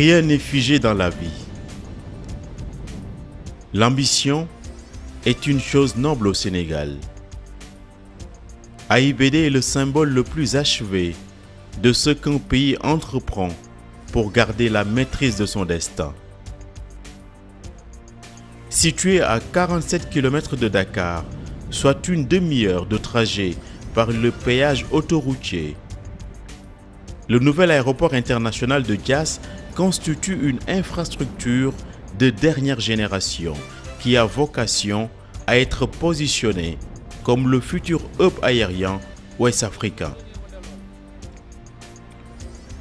Rien n'est figé dans la vie. L'ambition est une chose noble au Sénégal. AIBD est le symbole le plus achevé de ce qu'un pays entreprend pour garder la maîtrise de son destin. Situé à 47 km de Dakar, soit une demi-heure de trajet par le péage autoroutier, le nouvel aéroport international de Diass constitue une infrastructure de dernière génération qui a vocation à être positionnée comme le futur hub aérien ouest-africain.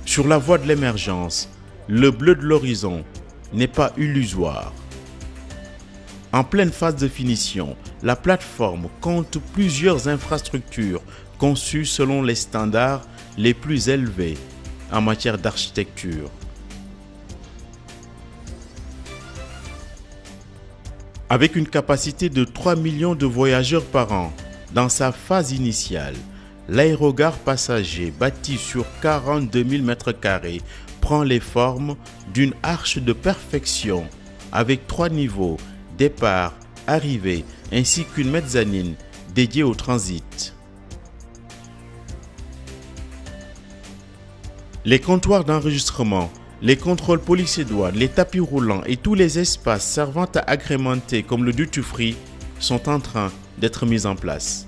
Sur la voie de l'émergence, le bleu de l'horizon n'est pas illusoire. En pleine phase de finition, la plateforme compte plusieurs infrastructures conçues selon les standards les plus élevés en matière d'architecture. Avec une capacité de 3 millions de voyageurs par an, dans sa phase initiale, l'aérogare passager bâti sur 42 000 m² prend les formes d'une arche de perfection avec 3 niveaux, départ, arrivée, ainsi qu'une mezzanine dédiée au transit. Les comptoirs d'enregistrement, les contrôles police et douane, les tapis roulants et tous les espaces servant à agrémenter comme le duty-free sont en train d'être mis en place.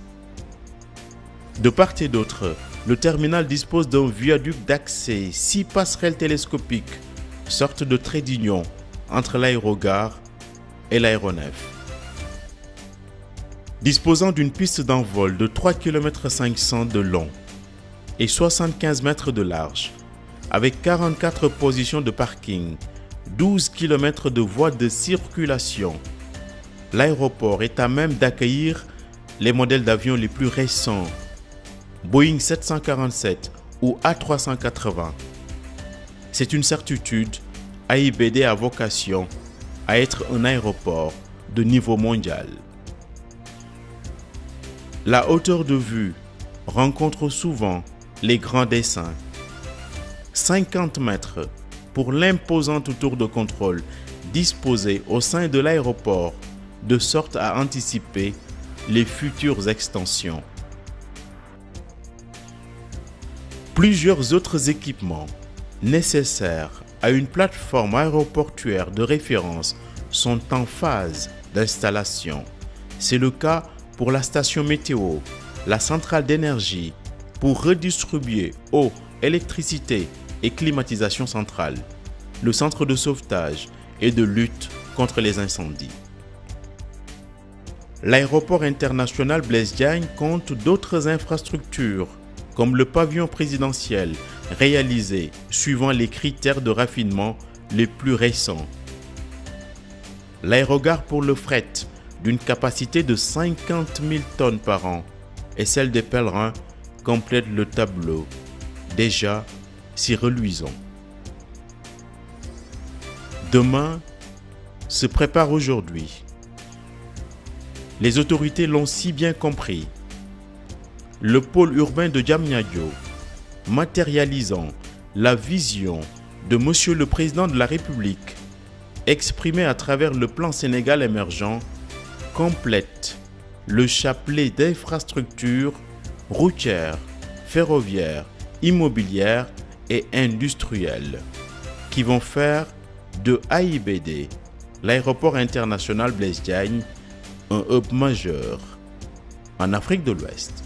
De part et d'autre, le terminal dispose d'un viaduc d'accès, 6 passerelles télescopiques, sorte de trait d'union entre l'aérogare et l'aéronef. Disposant d'une piste d'envol de 3,5 km de long et 75 mètres de large, avec 44 positions de parking, 12 km de voies de circulation, l'aéroport est à même d'accueillir les modèles d'avions les plus récents, Boeing 747 ou A380. C'est une certitude, AIBD a vocation à être un aéroport de niveau mondial. La hauteur de vue rencontre souvent les grands dessins. 50 mètres pour l'imposante tour de contrôle disposée au sein de l'aéroport de sorte à anticiper les futures extensions. Plusieurs autres équipements nécessaires à une plateforme aéroportuaire de référence sont en phase d'installation. C'est le cas pour la station météo, la centrale d'énergie pour redistribuer eau, électricité et climatisation centrale, le centre de sauvetage et de lutte contre les incendies. L'aéroport international Blaise Diagne compte d'autres infrastructures comme le pavillon présidentiel réalisé suivant les critères de raffinement les plus récents. L'aérogare pour le fret d'une capacité de 50 000 tonnes par an et celle des pèlerins complète le tableau, déjà si reluisant. Demain se prépare aujourd'hui. Les autorités l'ont si bien compris. Le pôle urbain de Diamniadio, matérialisant la vision de Monsieur le Président de la République, exprimée à travers le plan Sénégal émergent, complète le chapelet d'infrastructures routières, ferroviaires, immobilières et industrielles qui vont faire de AIBD, l'aéroport international Blaise Diagne, un hub majeur en Afrique de l'Ouest.